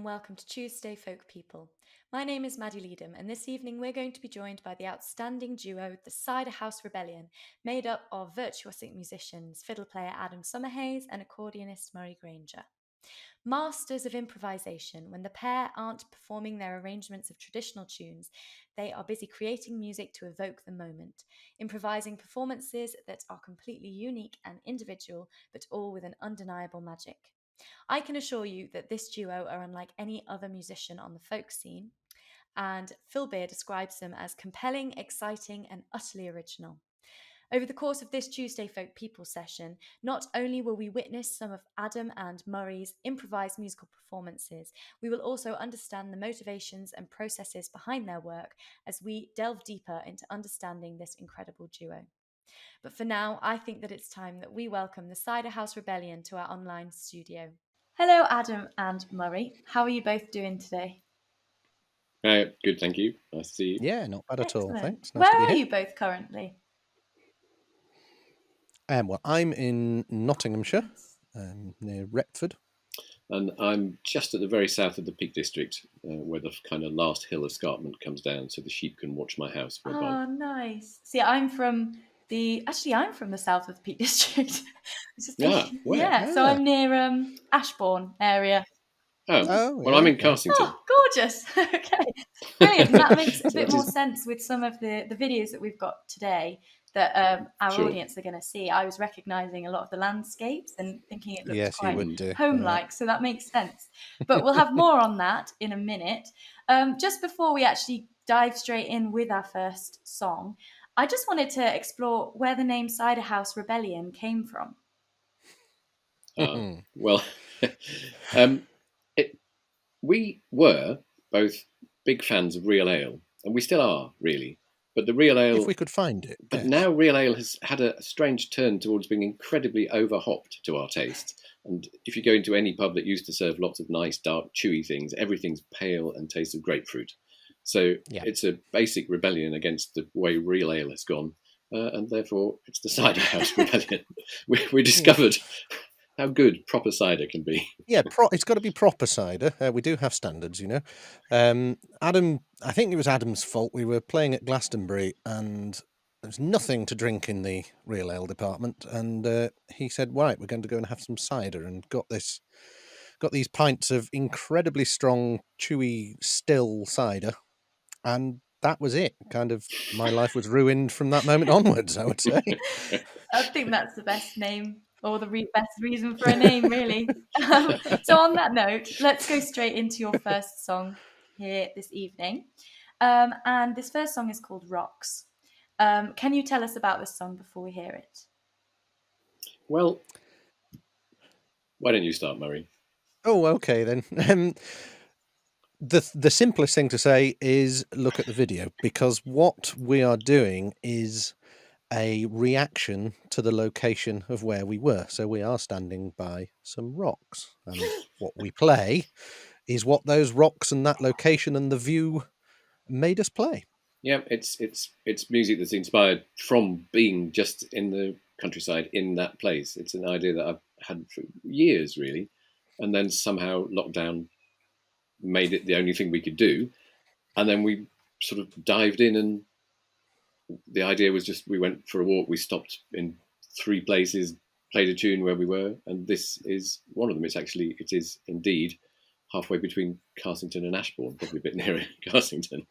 and welcome to Tuesday Folk People. My name is Maddie Leedham, and this evening we're going to be joined by the outstanding duo, the Ciderhouse Rebellion, made up of virtuoso musicians, fiddle player Adam Summerhayes and accordionist Murray Grainger. Masters of improvisation, when the pair aren't performing their arrangements of traditional tunes, they are busy creating music to evoke the moment, improvising performances that are completely unique and individual, but all with an undeniable magic. I can assure you that this duo are unlike any other musician on the folk scene, and Phil Beer describes them as compelling, exciting, and utterly original. Over the course of this Tuesday Folk People session, not only will we witness some of Adam and Murray's improvised musical performances, we will also understand the motivations and processes behind their work as we delve deeper into understanding this incredible duo. But for now, I think that it's time that we welcome the Ciderhouse Rebellion to our online studio. Hello, Adam and Murray. How are you both doing today? Good, thank you. Nice to see you. Yeah, not bad at all, Excellent. thanks. Nice Where to be are here. you both currently? Well, I'm in Nottinghamshire, near Retford. And I'm just at the very south of the Peak District, where the kind of last hill escarpment comes down, so the sheep can watch my house from above. Oh, nice. See, I'm from the south of the Peak District. Yeah, where? Yeah, so I'm near Ashbourne area. Oh, well, I'm in Carsington. Oh, gorgeous. Okay, brilliant. That makes a bit more sense with some of the videos that we've got today that our audience are going to see. I was recognising a lot of the landscapes and thinking it looked quite home-like, so that makes sense. But we'll have more on that in a minute. Just before we actually dive straight in with our first song, I just wanted to explore where the name Ciderhouse Rebellion came from. Well, we were both big fans of real ale, and we still are, really. But the real ale, if we could find it. But now real ale has had a strange turn towards being incredibly over-hopped to our taste. And if you go into any pub that used to serve lots of nice, dark, chewy things, everything's pale and tastes of grapefruit. So it's a basic rebellion against the way real ale has gone. And therefore, it's the Ciderhouse Rebellion. We discovered how good proper cider can be. Yeah, it's got to be proper cider. We do have standards, you know. Adam, I think it was Adam's fault. We were playing at Glastonbury and there was nothing to drink in the real ale department. And he said, right, we're going to go and have some cider, and got these pints of incredibly strong, chewy, still cider. And that was it. Kind of, my life was ruined from that moment onwards, I would say. I think that's the best name, or the best reason for a name, really. So on that note, let's go straight into your first song here this evening. And this first song is called Rocks. Can you tell us about this song before we hear it? Well, why don't you start, Murray? Oh, okay then. The simplest thing to say is look at the video, because what we are doing is a reaction to the location of where we were. So we are standing by some rocks, and what we play is what those rocks and that location and the view made us play. Yeah, it's music that's inspired from being just in the countryside in that place. It's an idea that I've had for years, really, and then somehow lockdown made it the only thing we could do, and then we sort of dived in, and the idea was just we went for a walk, we stopped in 3 places, played a tune where we were, and this is one of them. It is indeed halfway between Carsington and Ashbourne, probably a bit nearer Carsington.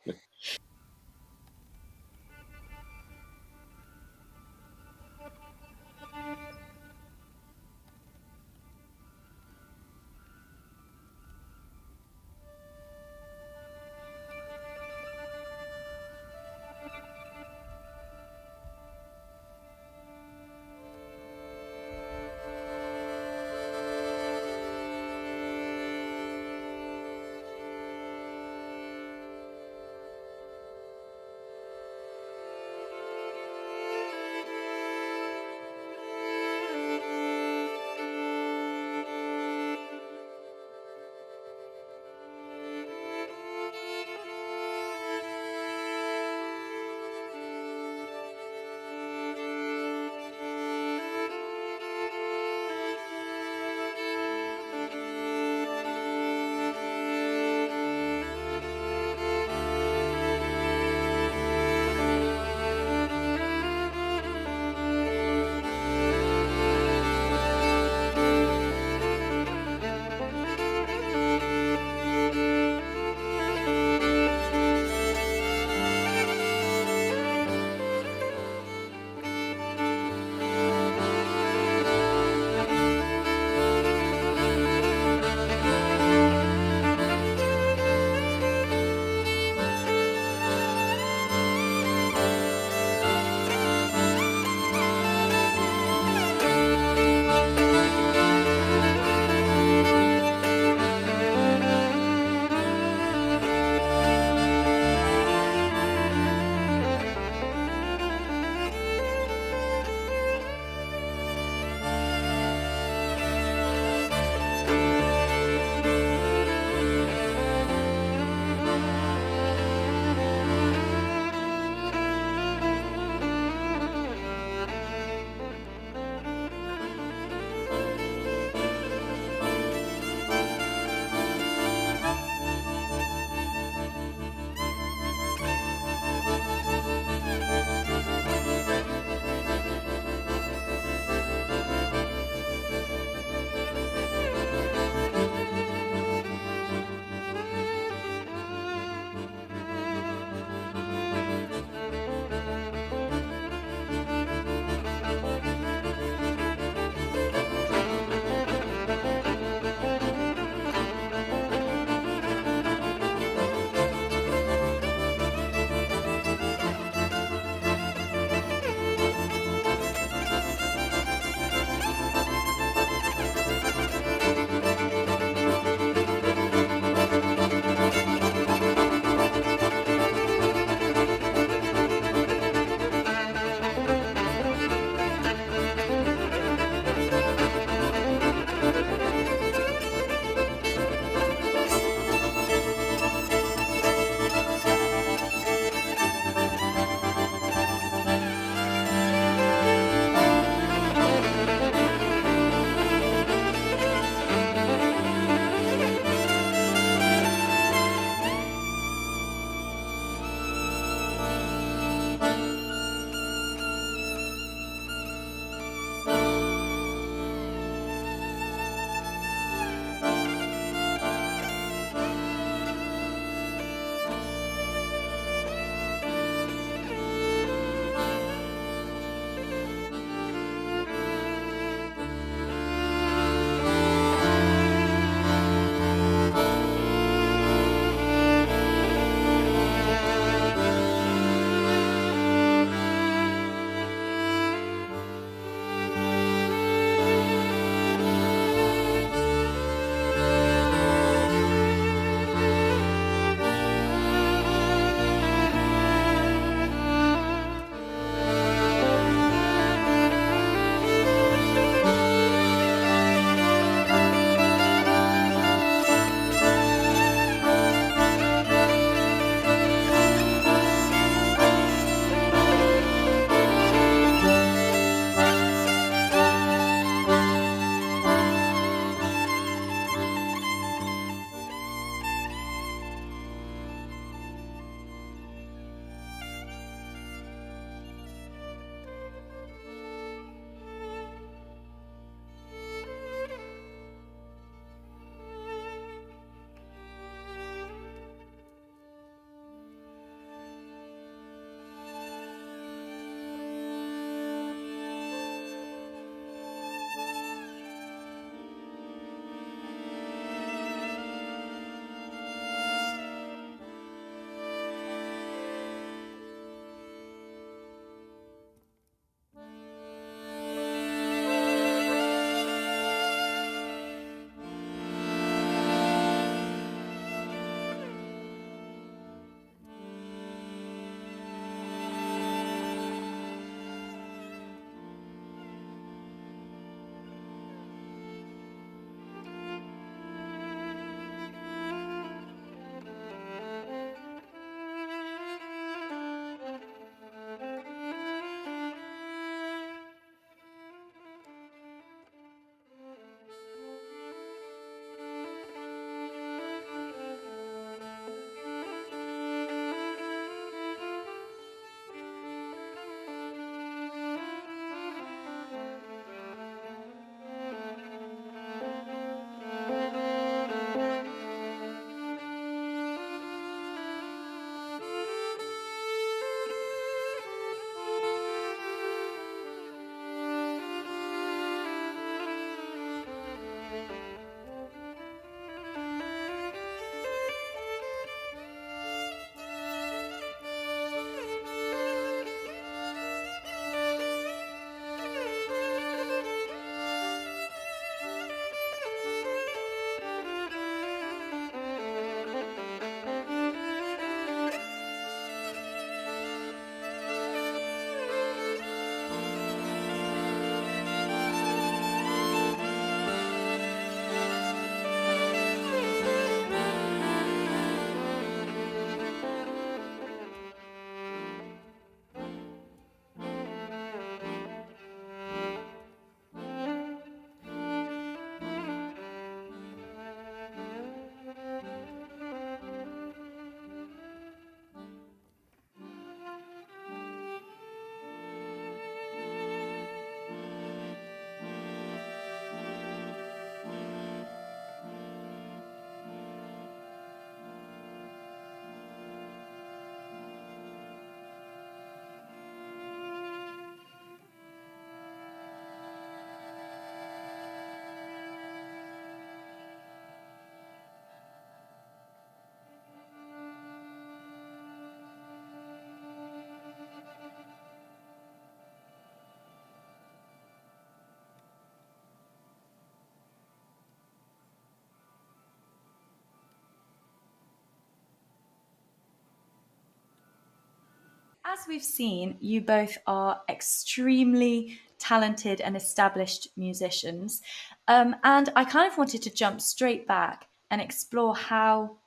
as we've seen, you both are extremely talented and established musicians. And I kind of wanted to jump straight back and explore how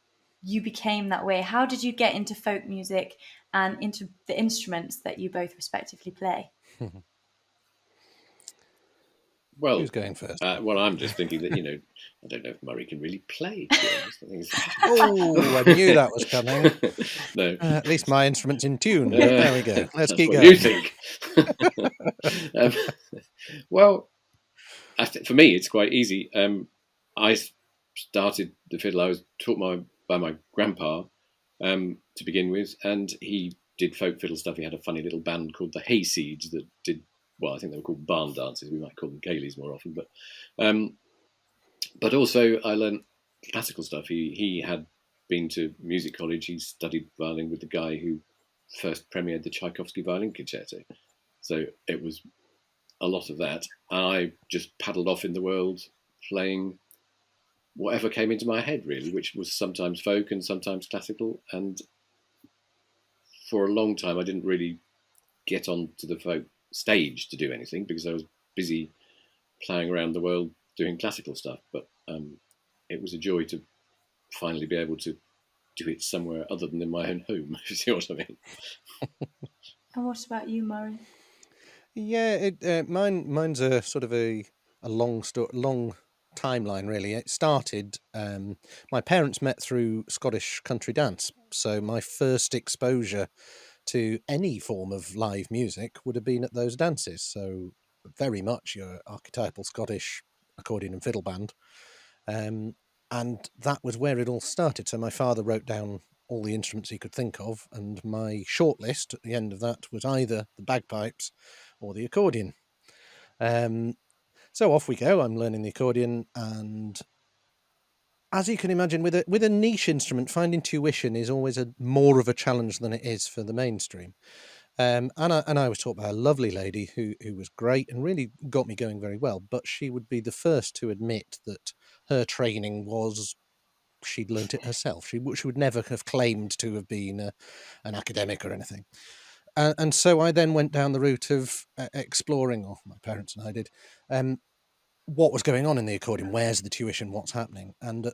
you became that way. How did you get into folk music and into the instruments that you both respectively play? Well, Who's going first? well, I'm just thinking that, I don't know if Murray can really play, to be honest. I think Oh, I knew that was coming. No. At least my instrument's in tune. There we go. Let's That's keep what going. you think. Well, for me, it's quite easy. I started the fiddle. I was taught by my grandpa to begin with, and he did folk fiddle stuff. He had a funny little band called the Hayseeds that did, well, I think they were called barn dances. We might call them gailies more often, but also I learned classical stuff. He had been to music college. He studied violin with the guy who first premiered the Tchaikovsky violin concerto. So it was a lot of that. I just paddled off in the world playing whatever came into my head, really, which was sometimes folk and sometimes classical. And for a long time, I didn't really get onto the folk stage to do anything because I was busy playing around the world doing classical stuff. But it was a joy to finally be able to do it somewhere other than in my own home, if you see what I mean. And what about you, Murray? Yeah, mine's a sort of a long timeline, really. It started. My parents met through Scottish country dance, so my first exposure to any form of live music would have been at those dances. So very much your archetypal Scottish accordion and fiddle band, and that was where it all started. So my father wrote down all the instruments he could think of, and my shortlist at the end of that was either the bagpipes or the accordion. So off we go. I'm learning the accordion, and as you can imagine, with a niche instrument, finding tuition is always more of a challenge than it is for the mainstream. And I was taught by a lovely lady who was great and really got me going very well. But she would be the first to admit that her training was she'd learnt it herself. She would never have claimed to have been an academic or anything. And so I then went down the route of exploring, or my parents and I did, what was going on in the accordion. Where's the tuition? What's happening? And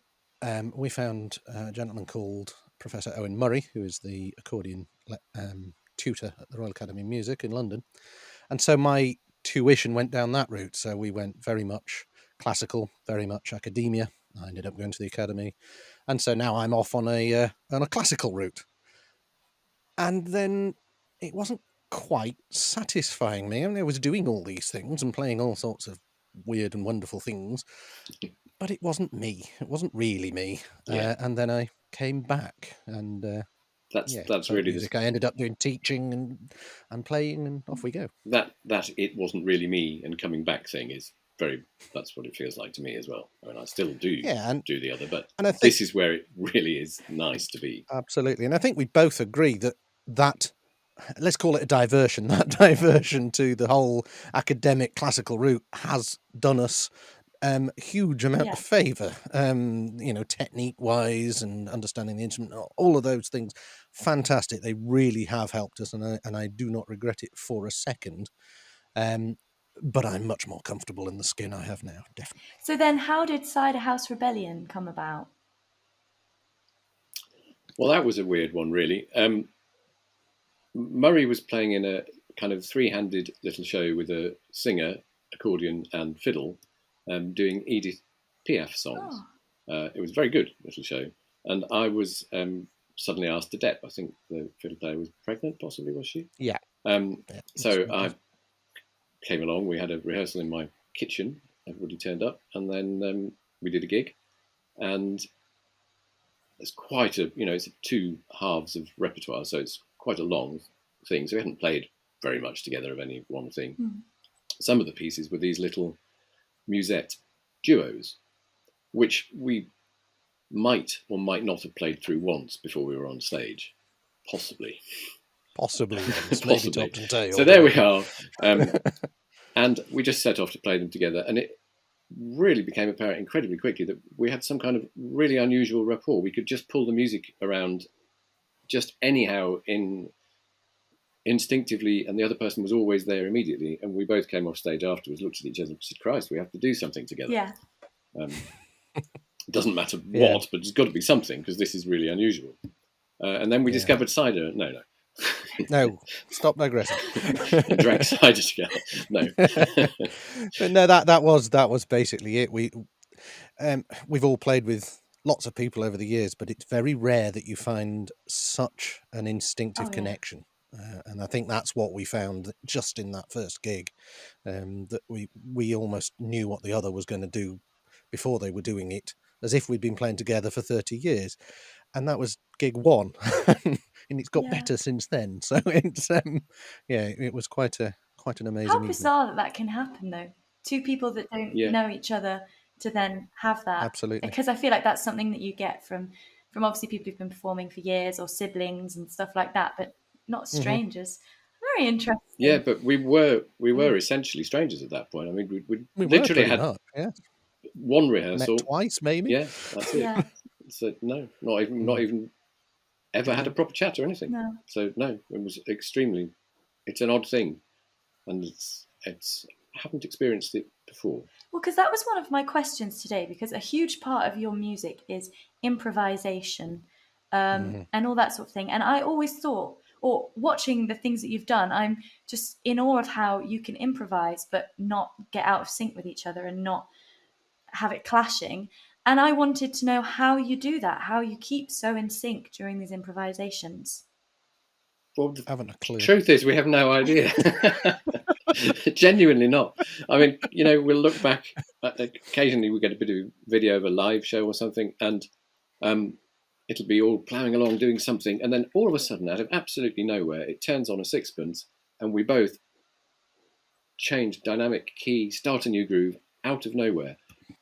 we found a gentleman called Professor Owen Murray, who is the accordion tutor at the Royal Academy of Music in London. And so my tuition went down that route. So we went very much classical, very much academia. I ended up going to the academy, and so now I'm off on a classical route. And then it wasn't quite satisfying me. I mean, I was doing all these things and playing all sorts of weird and wonderful things, but it wasn't me. It wasn't really me. Yeah. And then I came back, and that's really music. I ended up doing teaching and playing, and off we go. That it wasn't really me, and coming back thing is that's what it feels like to me as well. I mean, I still do do the other, but I think this is where it really is nice to be. Absolutely. And I think we both agree that let's call it a diversion, that diversion to the whole academic classical route has done us a huge amount of favour, technique wise and understanding the instrument, all of those things. Fantastic. They really have helped us, and I do not regret it for a second. But I'm much more comfortable in the skin I have now, definitely. So then how did Ciderhouse Rebellion come about? Well, that was a weird one, really. Murray was playing in a kind of three-handed little show with a singer, accordion and fiddle, doing Edith Piaf songs. It was a very good little show. And I was suddenly asked to dep. I think the fiddle player was pregnant, possibly, was she? Yeah. So I came along. We had a rehearsal in my kitchen. Everybody turned up, and then we did a gig. And it's quite it's two halves of repertoire, so it's quite a long thing. So we hadn't played very much together of any one thing. Some of the pieces were these little musette duos, which we might or might not have played through once before we were on stage. Possibly. Possibly. So there we are. And we just set off to play them together, and it really became apparent incredibly quickly that we had some kind of really unusual rapport. We could just pull the music around just anyhow in instinctively, and the other person was always there immediately, and we both came off stage afterwards, looked at each other and said, Christ, we have to do something together. Yeah. It doesn't matter what, but it's got to be something, because this is really unusual. And then we discovered cider. No, stop digressing. And drank cider together. No. But no, that was basically it. We've all played with lots of people over the years, but it's very rare that you find such an instinctive connection. And I think that's what we found just in that first gig, that we almost knew what the other was going to do before they were doing it, as if we'd been playing together for 30 years. And that was gig 1, and it's got better since then. So it's it was quite an amazing. How bizarre that can happen, though. Two people that don't know each other to then have that. Absolutely. Because I feel like that's something that you get from obviously people who've been performing for years, or siblings and stuff like that, but not strangers. Very interesting. Yeah, but we were essentially strangers at that point. I mean, we literally had one rehearsal. Met twice, maybe. Yeah, that's it. Yeah. So no, not even ever had a proper chat or anything. No. So no, it was extremely. It's an odd thing, and it's I haven't experienced it before. Well, because that was one of my questions today, because a huge part of your music is improvisation, and all that sort of thing. And I always thought, or watching the things that you've done, I'm just in awe of how you can improvise but not get out of sync with each other and not have it clashing. And I wanted to know how you do that, how you keep so in sync during these improvisations. Well, the haven't a clue. Truth is, we have no idea. Genuinely not. I mean, we'll look back. Occasionally, we get a bit of video of a live show or something, and it'll be all ploughing along doing something, and then all of a sudden, out of absolutely nowhere, it turns on a sixpence, and we both change dynamic key, start a new groove out of nowhere.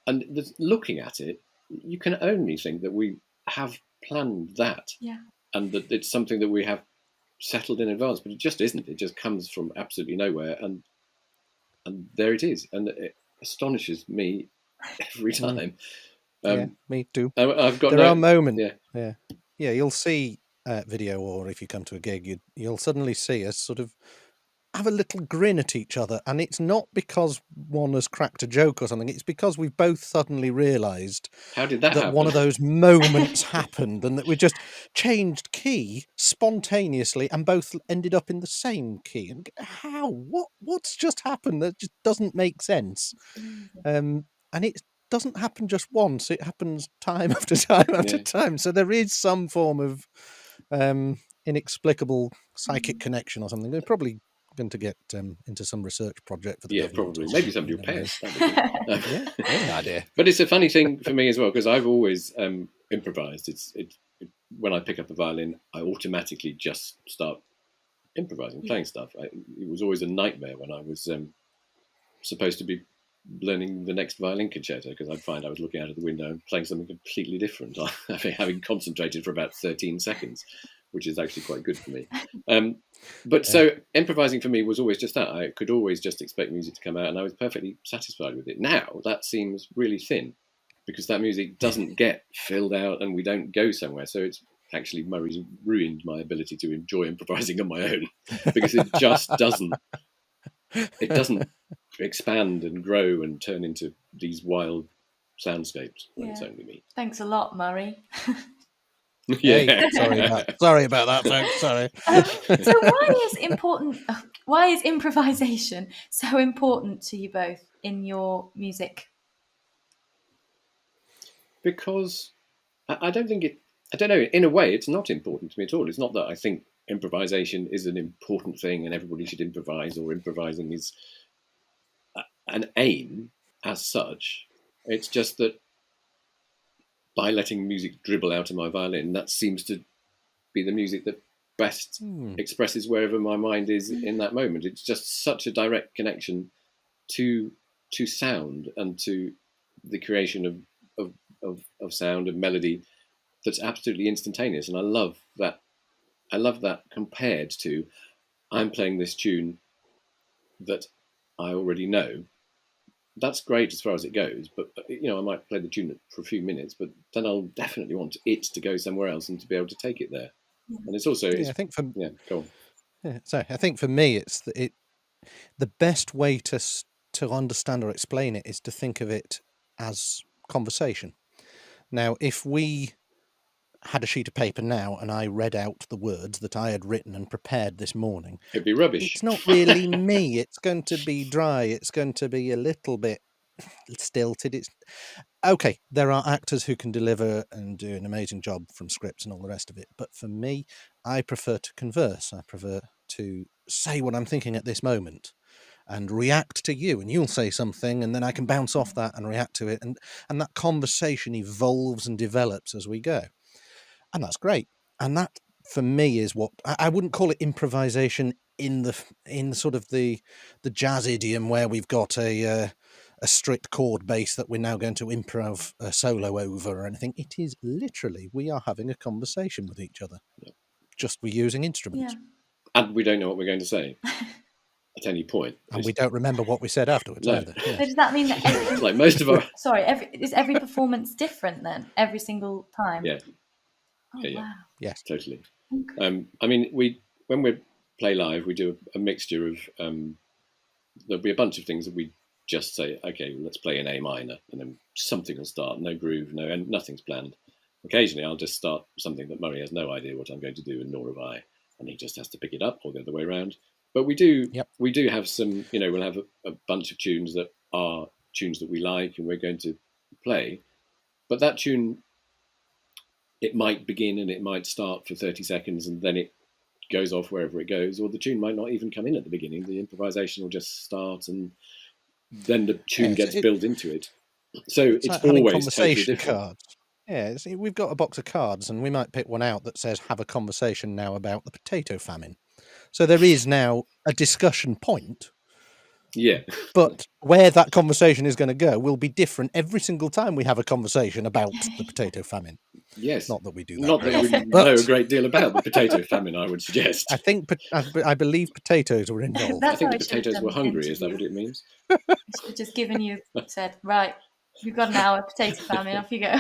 And looking at it, you can only think that we have planned that, and that it's something that we have settled in advance, but it just isn't. It just comes from absolutely nowhere, and there it is, and it astonishes me every time. Me too. I've got there are moments. Yeah. You'll see video, or if you come to a gig, you'll suddenly see us sort of have a little grin at each other, and it's not because one has cracked a joke or something. It's because we've both suddenly realised how did that happen? One of those moments happened, and that we just changed key spontaneously and both ended up in the same key. And how? What's just happened? That just doesn't make sense. And it doesn't happen just once; it happens time after time after time. So there is some form of inexplicable psychic connection or something. They're probably going to get into some research project for the government. Probably. Maybe somebody will pay us. Good idea. But it's a funny thing for me as well, because I've always improvised. It's when I pick up a violin, I automatically just start improvising, playing stuff. It was always a nightmare when I was supposed to be learning the next violin concerto, because I'd find I was looking out of the window and playing something completely different, having concentrated for about 13 seconds, which is actually quite good for me. So improvising for me was always just that. I could always just expect music to come out, and I was perfectly satisfied with it. Now that seems really thin, because that music doesn't get filled out and we don't go somewhere. So it's actually, Murray's ruined my ability to enjoy improvising on my own, because it just doesn't. It doesn't expand and grow and turn into these wild soundscapes when it's only me. Thanks a lot, Murray. Sorry about that, folks. Sorry. So why is improvisation so important to you both in your music? Because I don't think I don't know, in a way it's not important to me at all. It's not that I think improvisation is an important thing and everybody should improvise, or improvising is an aim as such. It's just that by letting music dribble out of my violin, that seems to be the music that best expresses wherever my mind is in that moment. It's just such a direct connection to sound and to the creation of sound and melody that's absolutely instantaneous. And I love that. I love that compared to, I'm playing this tune that I already know. That's great as far as it goes, but I might play the tune for a few minutes, but then I'll definitely want it to go somewhere else and to be able to take it there. And it's also, I think go on. Yeah, so I think for me, it's the best way to understand or explain it is to think of it as conversation. Now, if we had a sheet of paper now and I read out the words that I had written and prepared this morning, It'd be rubbish. it's not really me. It's going to be dry. It's going to be a little bit stilted. It's okay. There are actors who can deliver and do an amazing job from scripts and all the rest of it. But for me, I prefer to converse. I prefer to say what I'm thinking at this moment and react to you, and you'll say something, and then I can bounce off that and react to it, and that conversation evolves and develops as we go, and that's great. And that for me is what I wouldn't call it improvisation in sort of the jazz idiom where we've got a strict chord base that we're now going to improv a solo over or anything. It is literally we are having a conversation with each other. Yeah. Just we're using instruments. Yeah. And we don't know what we're going to say at any point. And we don't remember what we said afterwards No. either. Yes. So does that mean that Like most of our... Sorry, is every performance different then? Every single time? Yeah. Oh, Yeah. wow. Yes. Totally. Okay. I mean, when we play live, we do a mixture of... there'll be a bunch of things that we just say, okay, let's play in A minor, and then something will start. No groove, and nothing's planned. Occasionally, I'll just start something that Murray has no idea what I'm going to do, and nor have I, and he just has to pick it up, or the other way around. But we do have some, we'll have a bunch of tunes that are tunes that we like, and we're going to play. But that tune, it might begin and it might start for 30 seconds, and then it goes off wherever it goes, or the tune might not even come in at the beginning. The improvisation will just start, and then the tune gets built into it. So it's like always conversation totally different. cards. Yeah, we've got a box of cards, and we might pick one out that says "Have a conversation now about the potato famine." So there is now a discussion point. Yeah. But where that conversation is going to go will be different every single time we have a conversation about the potato famine. Yes. Not that we do that. Not that we know a great deal about the potato famine, I would suggest. I believe potatoes were involved. I think the potatoes were hungry. Is that what it means? I should have just given you, said, right, you've got an hour, potato famine, off you go.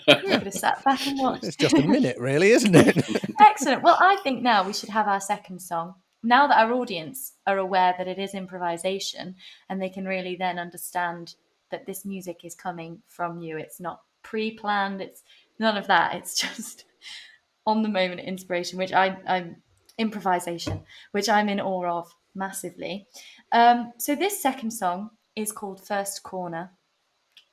You could have sat back and watched. It's just a minute, really, isn't it? Excellent. Well, I think now we should have our second song. Now that our audience are aware that it is improvisation, and they can really then understand that this music is coming from you. It's not pre-planned. It's none of that. It's just on the moment inspiration, which I'm improvisation, which I'm in awe of massively. So this second song is called First Corner.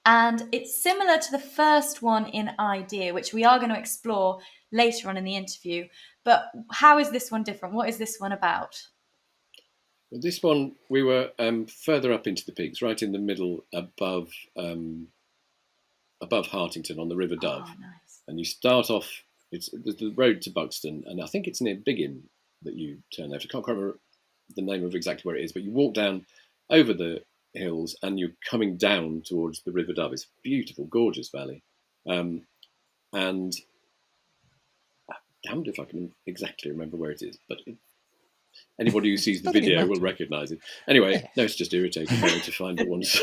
And it's similar to the first one in idea, which we are going to explore later on in the interview. But how is this one different? What is this one about? Well, this one, we were further up into the peaks, right in the middle above Hartington on the River Dove. Oh, nice. And you start off, it's the road to Buxton, and I think it's near Biggin that you turn left. I can't remember the name of exactly where it is, but you walk down over the hills and you're coming down towards the River Dove. It's a beautiful, gorgeous valley. And I'm damned if I can exactly remember where it is, but anybody who sees the video will recognise it. Anyway, no, it's just irritating having to find that one's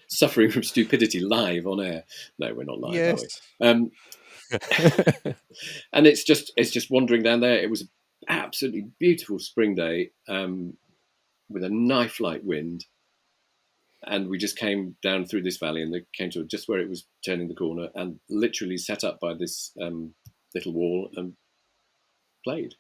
suffering from stupidity live on air. No, we're not live, yes. are we? And it's just wandering down there. It was an absolutely beautiful spring day with a knife-like wind, and we just came down through this valley and they came to just where it was turning the corner and literally sat up by this little wall and played.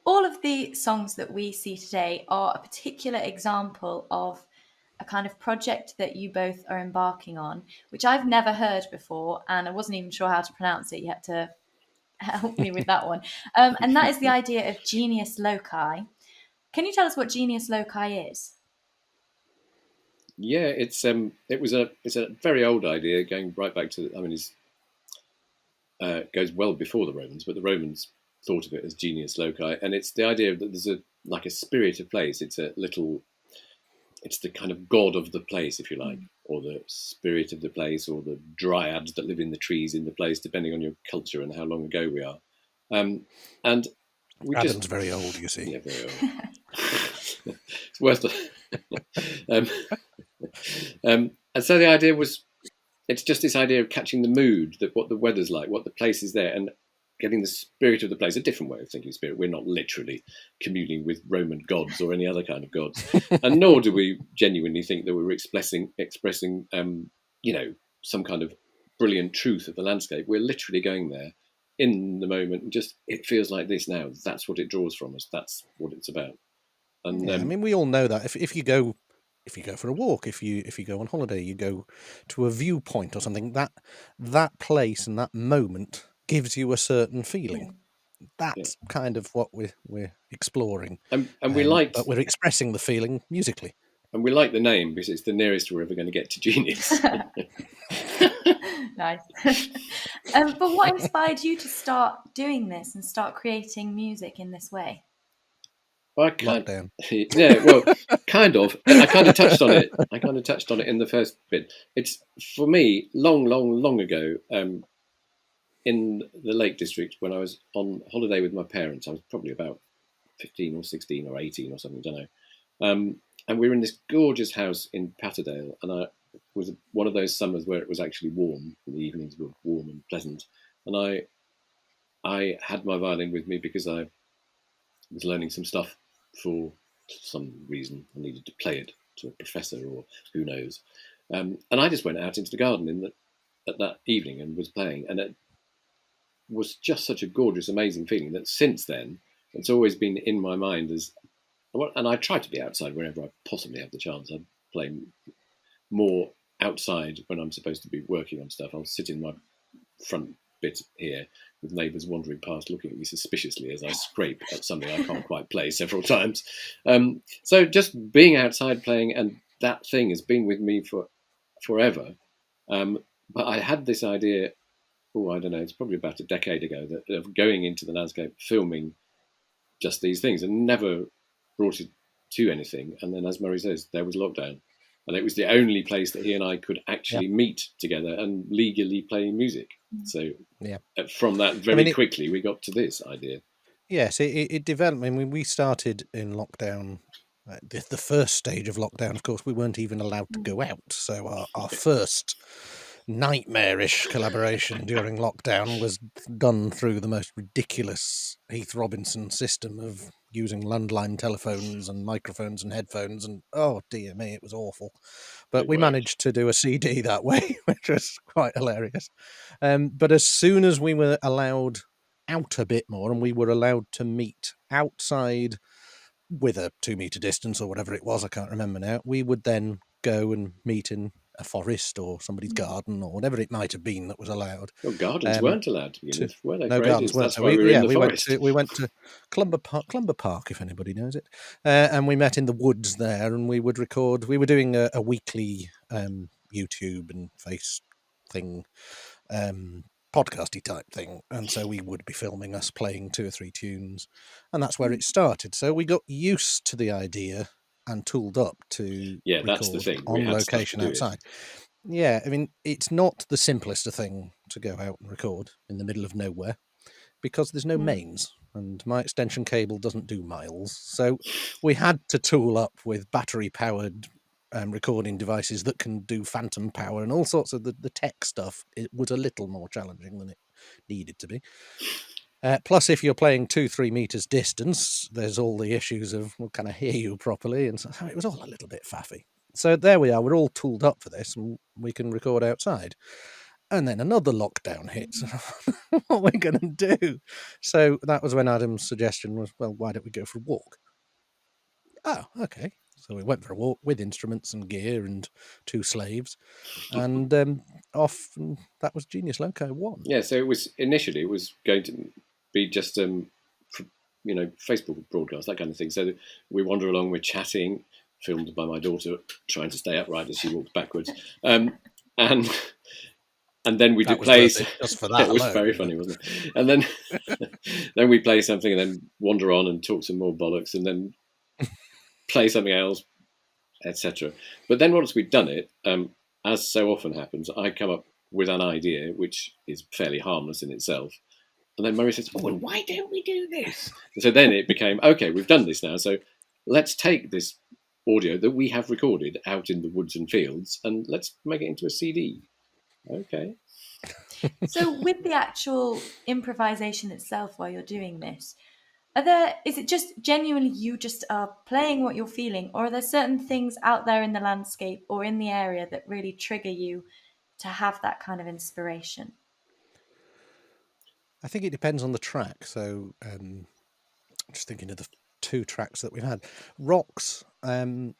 all of the songs that we see today are a particular example of a kind of project that you both are embarking on, which I've never heard before, and I wasn't even sure how to pronounce it. You had to help me with that one. And that is the idea of genius loci. Can you tell us what genius loci is? Yeah, it's a very old idea going right back to, I mean, goes well before the Romans, but the Romans thought of it as genius loci, and it's the idea that there's like a spirit of place. It's the kind of god of the place, if you like, or the spirit of the place, or the dryads that live in the trees in the place, depending on your culture and how long ago we are. And we Adam's very old, you see. Yeah, very old. It's worth it. And so the idea was, it's just this idea of catching the mood, that what the weather's like, what the place is there, and getting the spirit of the place. A different way of thinking spirit. We're not literally communing with Roman gods or any other kind of gods, and nor do we genuinely think that we're expressing some kind of brilliant truth of the landscape. We're literally going there in the moment, and just, it feels like this now. That's what it draws from us. That's what it's about. And I mean, we all know that if you go for a walk, if you go on holiday, you go to a viewpoint or something, that place and that moment gives you a certain feeling. That's kind of what we're exploring, and we like, but we're expressing the feeling musically. And we like the name because it's the nearest we're ever going to get to genius. Nice. But what inspired you to start doing this and start creating music in this way? Well, Lockdown. Yeah, well, kind of. I kind of touched on it. In the first bit. It's, for me, long ago, in the Lake District, when I was on holiday with my parents. I was probably about 15 or 16 or 18 or something, I don't know. And we were in this gorgeous house in Patterdale, and it was one of those summers where it was actually warm, and the evenings were warm and pleasant. And I had my violin with me because I was learning some stuff for some reason. I needed to play it to a professor or who knows. And I just went out into the garden at that evening and was playing. And it was just such a gorgeous, amazing feeling that since then, it's always been in my mind as, and I try to be outside wherever I possibly have the chance. I play more outside when I'm supposed to be working on stuff. I'll sit in my front bit here with neighbours wandering past looking at me suspiciously as I scrape at something I can't quite play several times. So just being outside playing, and that thing has been with me for forever. But I had this idea, I don't know, it's probably about a decade ago, of going into the landscape, filming just these things, and never brought it to anything. And then, as Murray says, there was lockdown. And it was the only place that he and I could actually meet together and legally play music. So from that, very quickly, we got to this idea. Yes, it developed. I mean, we started in lockdown. The first stage of lockdown, of course, we weren't even allowed to go out. So our first nightmarish collaboration during lockdown was done through the most ridiculous Heath Robinson system of using landline telephones and microphones and headphones, and oh dear me, it was awful. But we managed to do a CD that way, which was quite hilarious. But as soon as we were allowed out a bit more, and we were allowed to meet outside with a 2 meter distance or whatever it was, I can't remember now, we would then go and meet in a forest or somebody's garden or whatever it might have been that was allowed. Well, gardens weren't allowed to begin with, were they? No, gardens weren't. That's why we were in the forest. We went to Clumber Park, if anybody knows it, and we met in the woods there, and we would record. We were doing a weekly YouTube and Face thing, podcasty type thing, and so we would be filming us playing 2 or 3 tunes, and that's where it started. So we got used to the idea and tooled up to record that's the thing. On location outside. Yeah, I mean, it's not the simplest thing to go out and record in the middle of nowhere because there's no mains, and my extension cable doesn't do miles. So we had to tool up with battery-powered recording devices that can do phantom power and all sorts of the tech stuff. It was a little more challenging than it needed to be. Plus, if you're playing 2-3 meters distance, there's all the issues of, well, can I hear you properly? And so it was all a little bit faffy. So there we are. We're all tooled up for this, and we can record outside. And then another lockdown hits. What are we going to do? So that was when Adam's suggestion was, well, why don't we go for a walk? Oh, okay. So we went for a walk with instruments and gear and 2 slaves, and off. And that was Genius Loci 1. Yeah, so it was going to be just Facebook broadcast, that kind of thing. So we wander along, we're chatting, filmed by my daughter trying to stay upright as she walks backwards, and then we do plays. Just for that, it was very funny, wasn't it? And then then we play something, and then wander on and talk some more bollocks, and then play something else, etc. But then once we'd done it, as so often happens, I come up with an idea which is fairly harmless in itself, and then Murray says, "Oh, and why don't we do this?" And so then it became, okay, we've done this now, so let's take this audio that we have recorded out in the woods and fields, and let's make it into a CD. Okay. So with the actual improvisation itself while you're doing this, is it just genuinely you just are playing what you're feeling, or are there certain things out there in the landscape or in the area that really trigger you to have that kind of inspiration? I think it depends on the track. So just thinking of the 2 tracks that we've had. Rocks, I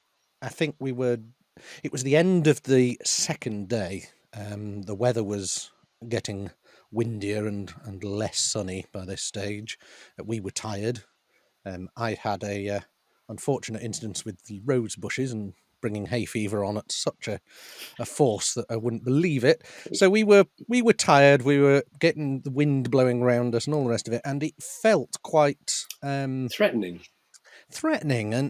think it was the end of the second day. The weather was getting windier and less sunny by this stage. We were tired. I had a unfortunate incident with the rose bushes and bringing hay fever on at such a force that I wouldn't believe it. So we were tired. We were getting the wind blowing around us and all the rest of it, and it felt quite threatening.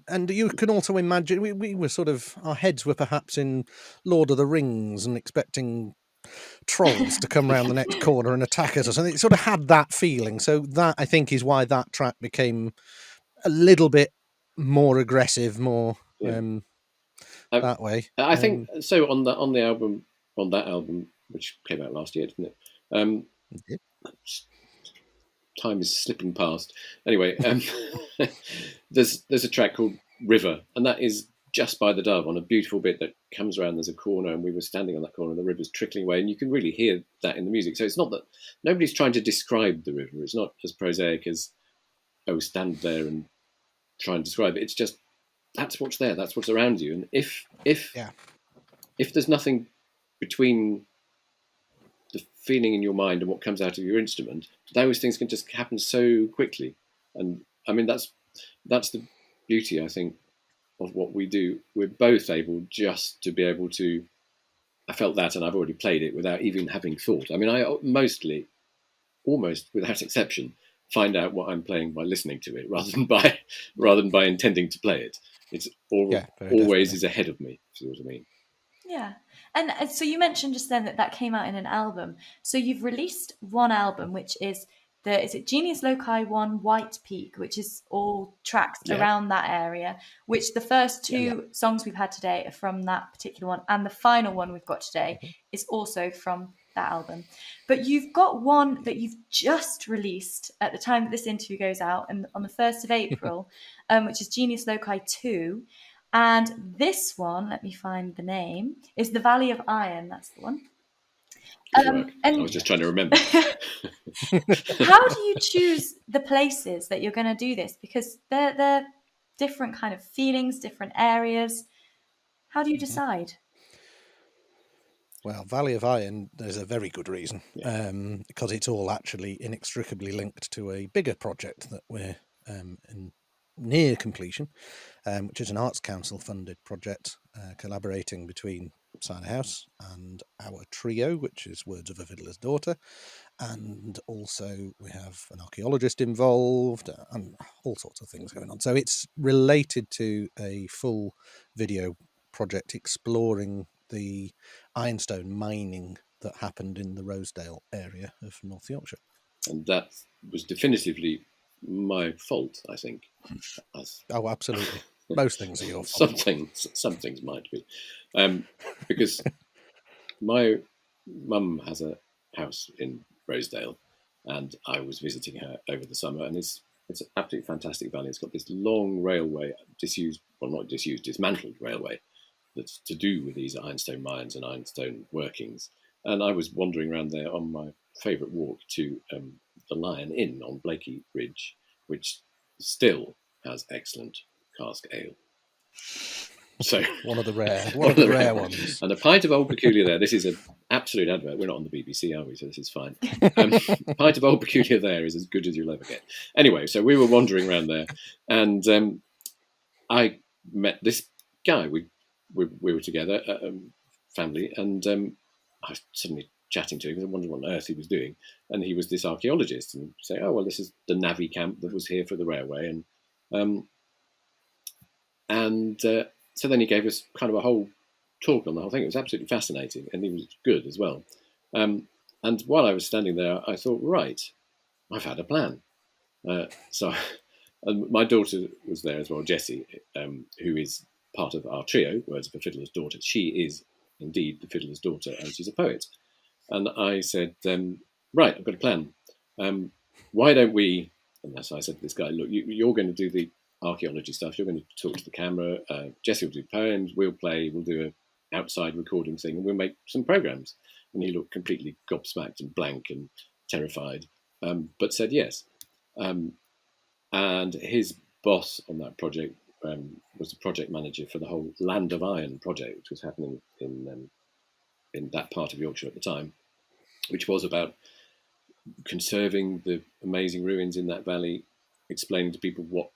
And you can also imagine we were sort of, our heads were perhaps in Lord of the Rings and expecting trolls to come around the next corner and attack us or something. It sort of had that feeling. So that, I think, is why that track became a little bit more aggressive, more that way. I think so. On that album, which came out last year, didn't it? Time is slipping past. Anyway, there's a track called River, and that is just by the Dove on a beautiful bit that comes around. There's a corner, and we were standing on that corner, and the river's trickling away, and you can really hear that in the music. So it's not that nobody's trying to describe the river. It's not as prosaic as, oh, stand there and try and describe it. It's just, that's what's there, that's what's around you. And if there's nothing between the feeling in your mind and what comes out of your instrument, those things can just happen so quickly. And I mean, that's the beauty, I think, of what we do. We're both able just to be able to, I felt that, and I've already played it without even having thought. I mean, I mostly, almost without exception, find out what I'm playing by listening to it rather than by intending to play it. It's always is ahead of me, if you know what I mean. Yeah. And so you mentioned just then that came out in an album. So you've released one album, which is is it Genius Loci 1 White Peak, which is all tracks around that area, which the first 2 songs we've had today are from that particular one. And the final one we've got today is also from that album. But you've got one that you've just released at the time that this interview goes out, and on the 1st of April, which is Genius Loci 2. And this one, let me find the name, is The Valley of Iron. That's the one. And I was just trying to remember. How do you choose the places that you're going to do this? Because they're different kind of feelings, different areas. How do you decide? Well, Valley of Iron, there's a very good reason, because it's all actually inextricably linked to a bigger project that we're in near completion, which is an Arts Council funded project collaborating between Ciderhouse and our trio, which is Words of a Fiddler's Daughter, and also we have an archaeologist involved and all sorts of things going on. So it's related to a full video project exploring the ironstone mining that happened in the Rosedale area of North Yorkshire. And that was definitively my fault, I think. Oh, absolutely. Most things are your fault. Some things might be. Because my mum has a house in Rosedale, and I was visiting her over the summer, and it's an absolutely fantastic valley. It's got this long railway, dismantled railway, that's to do with these ironstone mines and ironstone workings. And I was wandering around there on my favourite walk to the Lion Inn on Blakey Ridge, which still has excellent cask ale. So one of the rare ones. And a pint of Old Peculiar there. This is an absolute advert. We're not on the BBC, are we? So this is fine. A pint of Old Peculiar there is as good as you'll ever get. Anyway, so we were wandering around there, and I met this guy. We were together, family, and I was suddenly chatting to him because I wondered what on earth he was doing. And he was this archaeologist, and say, "Oh well, this is the navvy camp that was here for the railway," and so then he gave us kind of a whole talk on the whole thing. It was absolutely fascinating, and he was good as well. And while I was standing there, I thought, right, I've had a plan. So and my daughter was there as well, Jessie, who is part of our trio, Words of a Fiddler's Daughter. She is indeed the fiddler's daughter, and she's a poet. And I said, right, I've got a plan. Why don't we, and so I said to this guy, look, you're going to do the archaeology stuff, you're going to talk to the camera, Jessie will do poems, we'll play, we'll do an outside recording thing, and we'll make some programs. And he looked completely gobsmacked and blank and terrified, but said yes. And his boss on that project was the project manager for the whole Land of Iron project, which was happening in that part of Yorkshire at the time, which was about conserving the amazing ruins in that valley, explaining to people what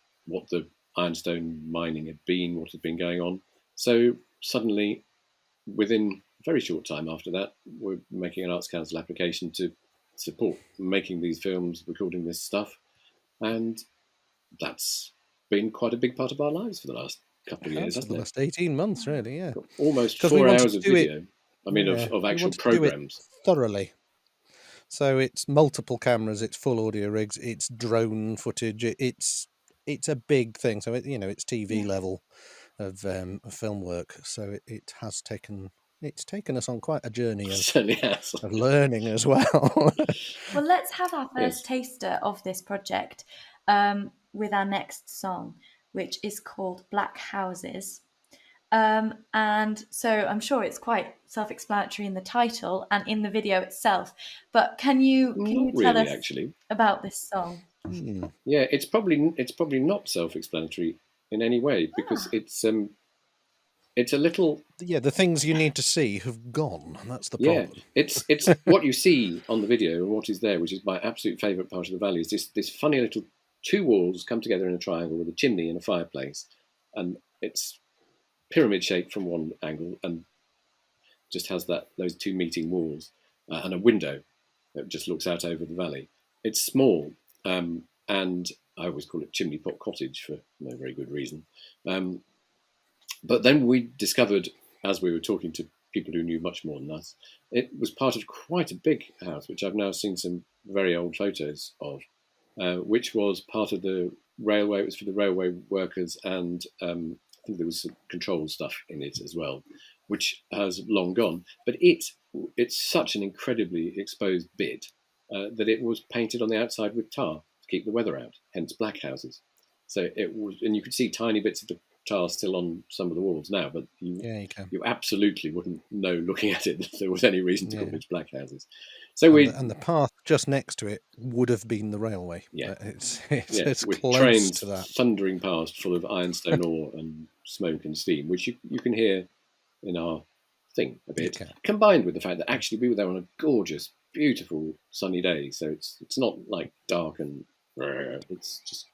the ironstone mining had been, what had been going on. So suddenly, within a very short time after that, we're making an Arts Council application to support making these films, recording this stuff. And that's been quite a big part of our lives for the last couple of years, hasn't it? The last 18 months, really, yeah. Almost 4 hours of video. Of actual programs. Thoroughly. So it's multiple cameras, it's full audio rigs, it's drone footage, it's a big thing. So it's TV level of film work. So it has taken us on quite a journey of learning as well. Well, let's have our first taster of this project with our next song, which is called Black Houses. And so I'm sure it's quite self-explanatory in the title and in the video itself. But can you tell us about this song? Yeah, it's probably not self-explanatory in any way, because it's a little... Yeah, the things you need to see have gone. That's the problem. Yeah, it's what you see on the video and what is there, which is my absolute favourite part of the valley, is this funny little 2 walls come together in a triangle with a chimney and a fireplace. And it's pyramid shaped from one angle and just has those 2 meeting walls and a window that just looks out over the valley. It's small, and I always call it Chimney Pot Cottage for no very good reason. But then we discovered, as we were talking to people who knew much more than us, it was part of quite a big house, which I've now seen some very old photos of, which was part of the railway. It was for the railway workers, and I think there was some control stuff in it as well, which has long gone. But it's such an incredibly exposed bit that it was painted on the outside with tar to keep the weather out, hence black houses. So it was, and you could see tiny bits of the tar still on some of the walls now, but you absolutely wouldn't know looking at it that there was any reason to call it black houses. So and the path just next to it would have been the railway. Yeah, it's with close trains to that, thundering past full of ironstone ore and smoke and steam, which you can hear in our thing a bit, combined with the fact that actually we were there on a gorgeous, beautiful, sunny day. So it's not like dark and it's just.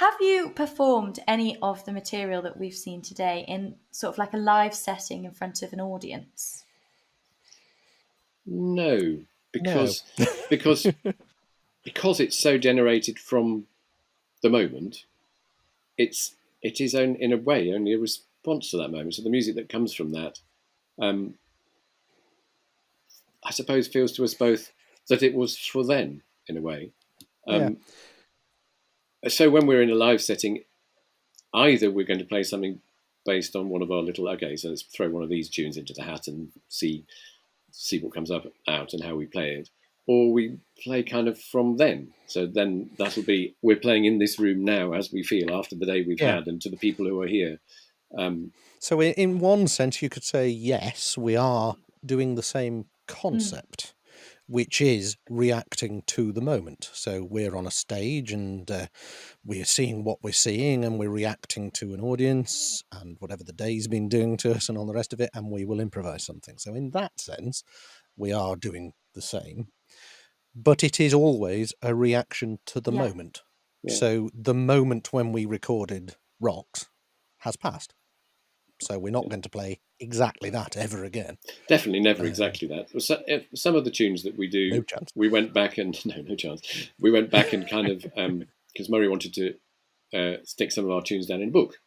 Have you performed any of the material that we've seen today in sort of like a live setting in front of an audience? No, No. because it's so generated from the moment. It is in a way only a response to that moment. So the music that comes from that, I suppose, feels to us both that it was for then, in a way. Yeah. So when we're in a live setting, either we're going to play something based on one of our little, okay, so let's throw one of these tunes into the hat and see what comes out and how we play it, or we play kind of from then. So then that'll be, we're playing in this room now as we feel after the day we've had, and to the people who are here. So in one sense, you could say, yes, we are doing the same concept, which is reacting to the moment. So we're on a stage and we're seeing what we're seeing, and we're reacting to an audience and whatever the day's been doing to us and all the rest of it, and we will improvise something. So in that sense, we are doing the same. But it is always a reaction to the moment. Yeah. So the moment when we recorded Rocks has passed. So we're not going to play exactly that ever again. Definitely never exactly that. Some of the tunes that we do, no chance. We went back and no chance. We went back and kind of because Murray wanted to stick some of our tunes down in a book,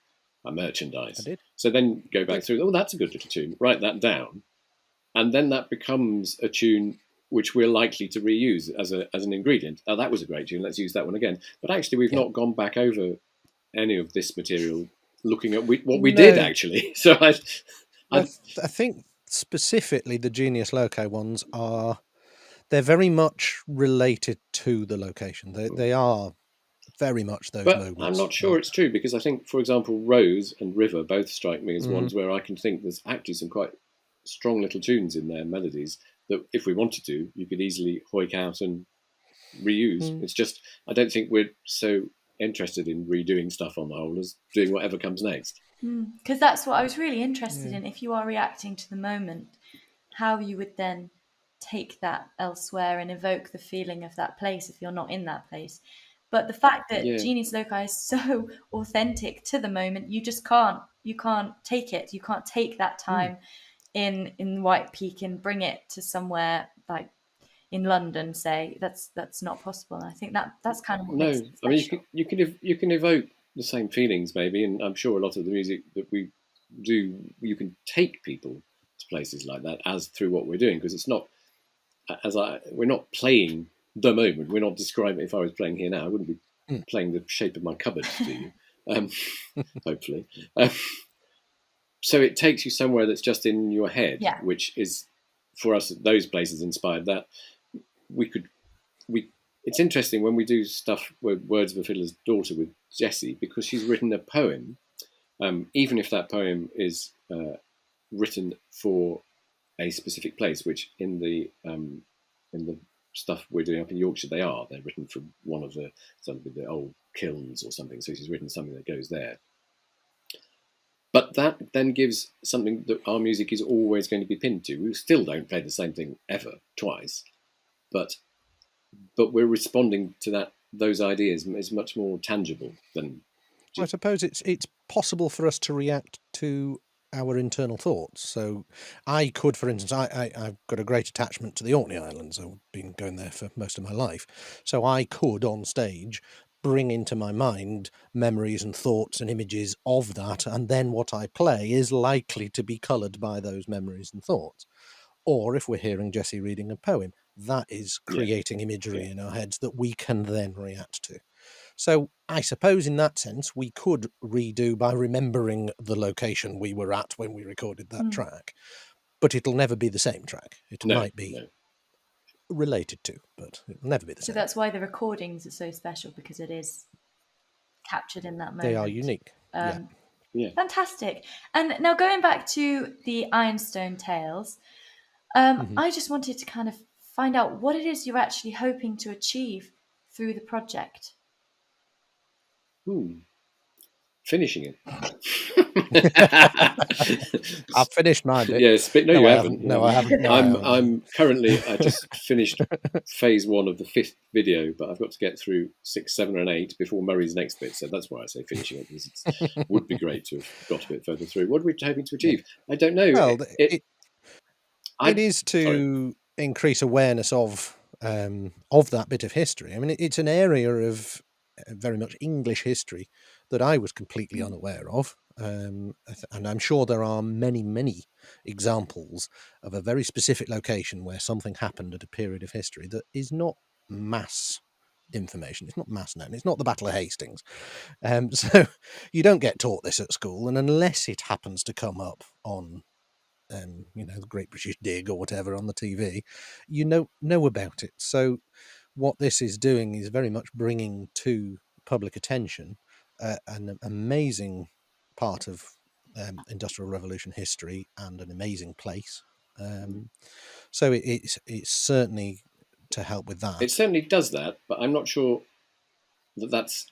a merchandise. I did. So then go back through. Oh, that's a good little tune. Write that down, and then that becomes a tune which we're likely to reuse as an ingredient. Oh, that was a great tune. Let's use that one again. But actually, we've not gone back over any of this material, looking at what we did actually. So I think specifically the Genius Loci ones they're very much related to the location. They are very much those moments. I'm not sure it's true, because I think, for example, Rose and River both strike me as ones where I can think there's actually some quite strong little tunes in their melodies that, if we wanted to, you could easily hoik out and reuse. It's just, I don't think we're so interested in redoing stuff on the whole as doing whatever comes next. Because that's what I was really interested in. If you are reacting to the moment, how you would then take that elsewhere and evoke the feeling of that place if you're not in that place. But the fact that Genius Loci is so authentic to the moment, you just can't take it. You can't take that time in White Peak and bring it to somewhere like in London, say. That's not possible. And I think that's kind of what makes it special. I mean, you can evoke the same feelings maybe, and I'm sure a lot of the music that we do, you can take people to places like that as through what we're doing, because it's not we're not playing the moment. We're not describing. If I was playing here now, I wouldn't be playing the shape of my cupboard to you. Hopefully. So it takes you somewhere that's just in your head, which is, for us, those places inspired that it's interesting when we do stuff with Words of a Fiddler's Daughter with Jessie, because she's written a poem, even if that poem is written for a specific place, which in the stuff we're doing up in Yorkshire, they're written for one of the old kilns or something. So she's written something that goes there. But that then gives something that our music is always going to be pinned to. We still don't play the same thing ever twice, but we're responding to those ideas is much more tangible than. I suppose it's possible for us to react to our internal thoughts. So I could, for instance, I've got a great attachment to the Orkney Islands. I've been going there for most of my life. So I could, on stage, bring into my mind memories and thoughts and images of that, and then what I play is likely to be coloured by those memories and thoughts. Or if we're hearing Jessie reading a poem, that is creating imagery in our heads that we can then react to. So I suppose in that sense, we could redo by remembering the location we were at when we recorded that track, but it'll never be the same track. It might be related to, but it'll never be the same. So that's why the recordings are so special, because it is captured in that moment. They are unique. Fantastic. And now going back to the Ironstone Tales, I just wanted to kind of find out what it is you're actually hoping to achieve through the project. For finishing it. I've finished my bit. Yes, but no, you haven't. No, I haven't. No, I'm currently. I just finished phase 1 of the 5th video, but I've got to get through 6, 7, and 8 before Murray's next bit. So that's why I say finishing it, because it would be great to have got a bit further through. What are we hoping to achieve? I don't know. Well, it is to increase awareness of that bit of history. I mean, it's an area of very much English history that I was completely unaware of. And I'm sure there are many, many examples of a very specific location where something happened at a period of history that is not mass information. It's not mass known. It's not the Battle of Hastings. So you don't get taught this at school, and unless it happens to come up on the Great British Dig or whatever on the TV, you know about it. So what this is doing is very much bringing to public attention an amazing part of Industrial Revolution history and an amazing place. So it's certainly to help with that. It certainly does that, but I'm not sure that that's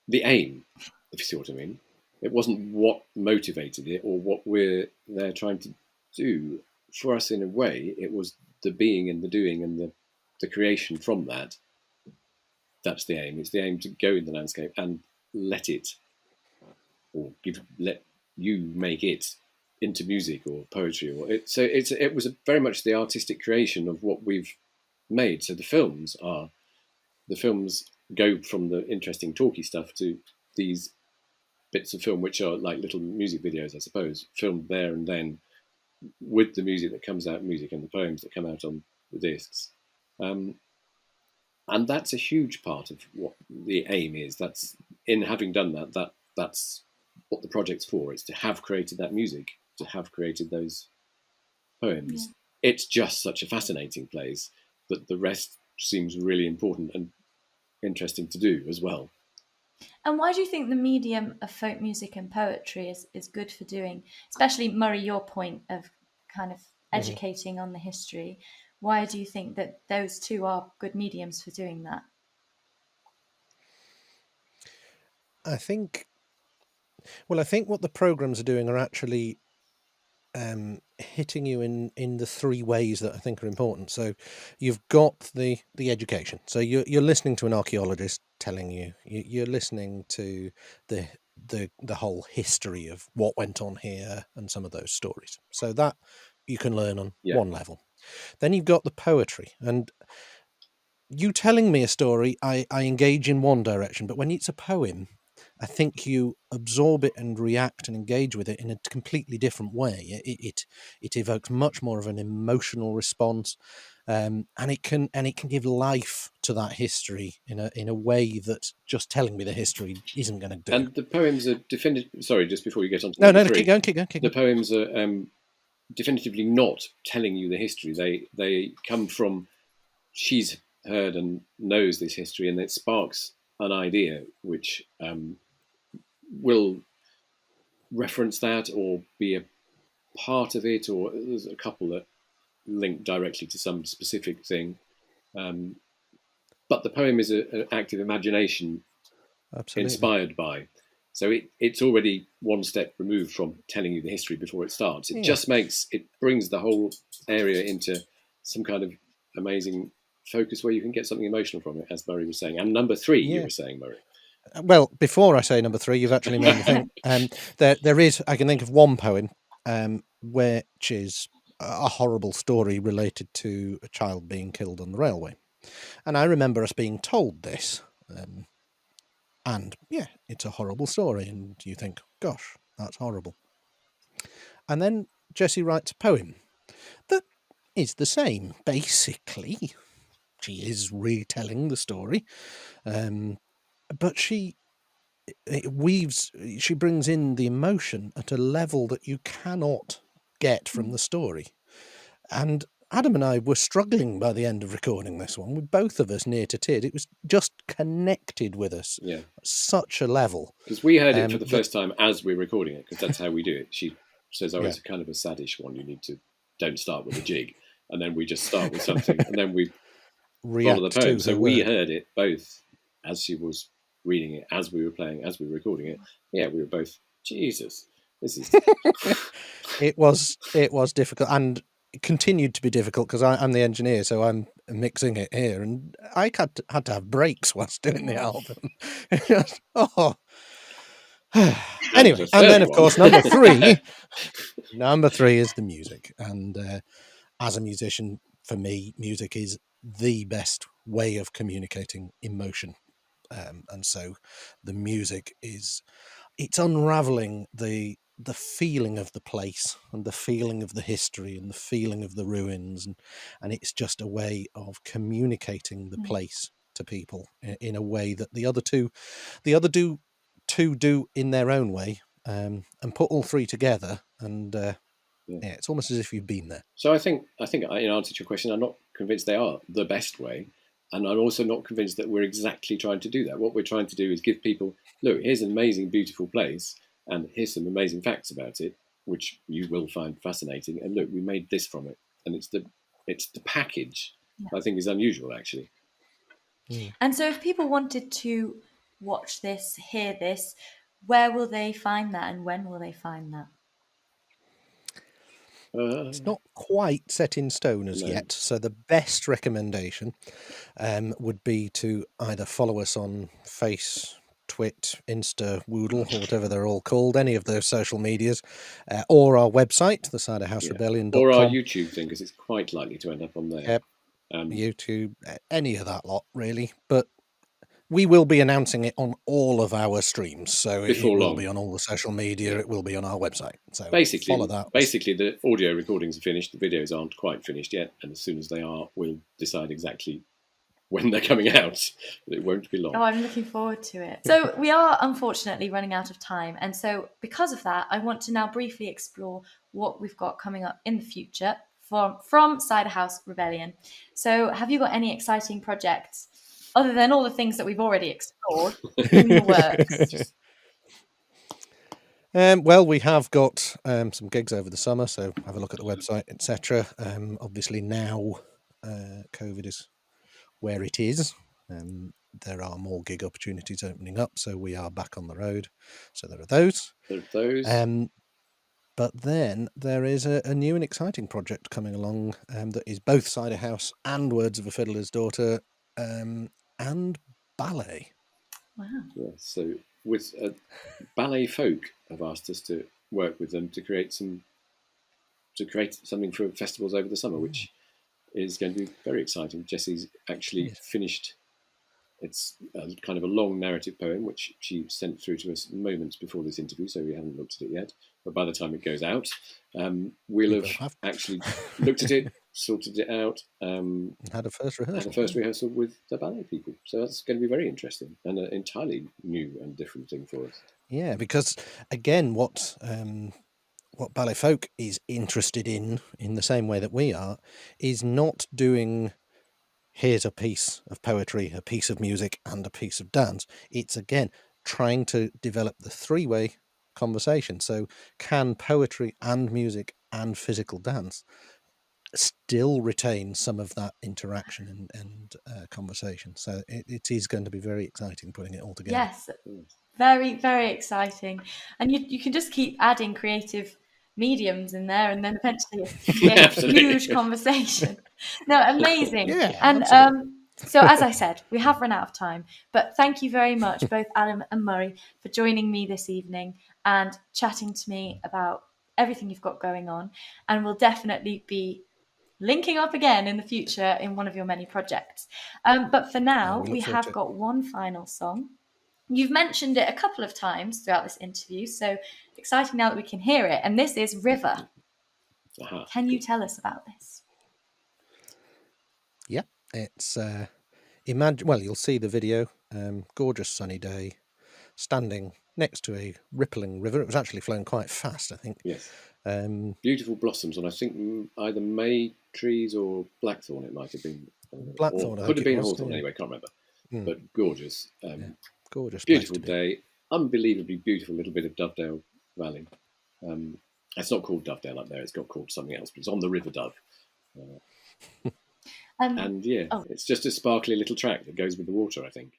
the aim, if you see what I mean. It wasn't what motivated it or what we're there trying to do. For us, in a way, it was the being and the doing and the creation from that. That's the aim. It's the aim to go in the landscape and let it, or let you make it into music or poetry. It was very much the artistic creation of what we've made. So the films go from the interesting talky stuff to these bits of film, which are like little music videos, I suppose, filmed there and then with the music that comes out, music and the poems that come out on the discs. And that's a huge part of what the aim is. That's in having done that's what the project's for. It's to have created that music, to have created those poems. Yeah. It's just such a fascinating place that the rest seems really important and interesting to do as well. And why do you think the medium of folk music and poetry is good for doing, especially, Murray, your point of kind of educating on the history? Why do you think that those two are good mediums for doing that? I think what the programs are doing are actually hitting you in the 3 ways that I think are important. So you've got the education. So you're listening to an archaeologist telling you're listening to the whole history of what went on here and some of those stories. So that you can learn on one level. Then you've got the poetry, and you telling me a story, I engage in one direction, but when it's a poem, I think you absorb it and react and engage with it in a completely different way. It evokes much more of an emotional response, and it can give life to that history in a way that just telling me the history isn't going to do. And the poems are definitive. Sorry, just before you get on to no, keep going. The poems are definitively not telling you the history. They come from, she's heard and knows this history, and it sparks an idea which will reference that or be a part of it, or there's a couple that link directly to some specific thing. But the poem is an act of imagination. Absolutely. Inspired by. So it's already one step removed from telling you the history before it starts. It just brings the whole area into some kind of amazing focus where you can get something emotional from it, as Murray was saying. And number 3, you were saying, Murray. Well, before I say number 3, you've actually made me think. There is, I can think of one poem which is a horrible story related to a child being killed on the railway. And I remember us being told this. And it's a horrible story. And you think, gosh, that's horrible. And then Jessie writes a poem that is the same, basically. She is retelling the story. But she brings in the emotion at a level that you cannot get from the story. And Adam and I were struggling by the end of recording this one, with both of us near to tears. It was just connected with us at such a level. Because we heard it for the first time as we're recording it, because that's how we do it. She says, it's a kind of a saddish one. You need to, don't start with a jig. And then we just start with something. And then we follow the poem. So we heard it both as she was reading it as we were playing, as we were recording it, yeah, we were both, Jesus, this is... It was difficult, and it continued to be difficult because I'm the engineer, so I'm mixing it here, and I had to have breaks whilst doing the album. Oh. Anyway, and then of course number three is the music, and as a musician, for me, music is the best way of communicating emotion, and so the music it's unraveling the feeling of the place and the feeling of the history and the feeling of the ruins, and it's just a way of communicating the place to people in a way that the other two do in their own way, and put all three together, and it's almost as if you've been there. So I think in answer to your question, I'm not convinced they are the best way, and I'm also not convinced that we're exactly trying to do that. What we're trying to do is give people, look, here's an amazing, beautiful place, and here's some amazing facts about it, which you will find fascinating. And look, we made this from it, and it's the package I think is unusual, actually. And so if people wanted to watch this, hear this, where will they find that, and when will they find that? It's not quite set in stone as yet, so the best recommendation would be to either follow us on Face, Twit, Insta, Woodle, or whatever they're all called, any of those social medias, or our website, the Ciderhouse Rebellion.com. Or our YouTube thing, because it's quite likely to end up on there. YouTube, any of that lot, really. But we will be announcing it on all of our streams, so it will be on all the social media. It will be on our website. So basically, follow that. Basically, the audio recordings are finished. The videos aren't quite finished yet, and as soon as they are, we'll decide exactly when they're coming out. It won't be long. Oh, I'm looking forward to it. So we are unfortunately running out of time, and so because of that, I want to now briefly explore what we've got coming up in the future from Ciderhouse Rebellion. So have you got any exciting projects other than all the things that we've already explored in the works? Well, we have got some gigs over the summer, so have a look at the website, etc. Obviously now COVID is where it is. There are more gig opportunities opening up, so we are back on the road. So there are those. But then there is a new and exciting project coming along that is both Ciderhouse and Words of a Fiddler's Daughter, and ballet. Wow. Yeah, so with ballet folk have asked us to work with them to create something for festivals over the summer, which is going to be very exciting. Jessie's actually finished. It's kind of a long narrative poem, which she sent through to us moments before this interview, so we haven't looked at it yet. But by the time it goes out, we'll have actually looked at it, sorted it out. Had a first rehearsal. Rehearsal with the ballet people. So that's going to be very interesting and an entirely new and different thing for us. Yeah, because again, what ballet folk is interested in the same way that we are, is not doing, here's a piece of poetry, a piece of music, and a piece of dance. It's, again, trying to develop the three-way conversation. So can poetry and music and physical dance still retain some of that interaction and conversation? So it is going to be very exciting putting it all together. Yes, very, very exciting. And you can just keep adding creative mediums in there, and then eventually a huge conversation. No, amazing. Yeah, and so as I said, we have run out of time, but thank you very much, both Adam and Murray, for joining me this evening and chatting to me about everything you've got going on. And we'll definitely be linking up again in the future in one of your many projects. But for now, we have got one final song. You've mentioned it a couple of times throughout this interview, so exciting now that we can hear it. And this is River. Can you tell us about this? Yeah, it's you'll see the video. Gorgeous sunny day, standing next to a rippling river. It was actually flowing quite fast, I think. Yes. Beautiful blossoms on, I think, either May trees or blackthorn. It might have been blackthorn. Could have been hawthorn. Anyway, can't remember. But gorgeous. Gorgeous, beautiful day, unbelievably beautiful little bit of Dovedale Valley. It's not called Dovedale up there; it's got called something else, but it's on the River Dove. It's just a sparkly little track that goes with the water, I think.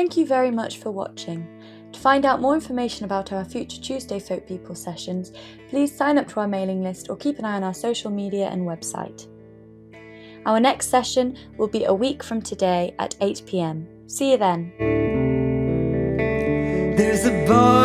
Thank you very much for watching. To find out more information about our future Tuesday Folk People sessions, please sign up to our mailing list or keep an eye on our social media and website. Our next session will be a week from today at 8 p.m. See you then. There's a bar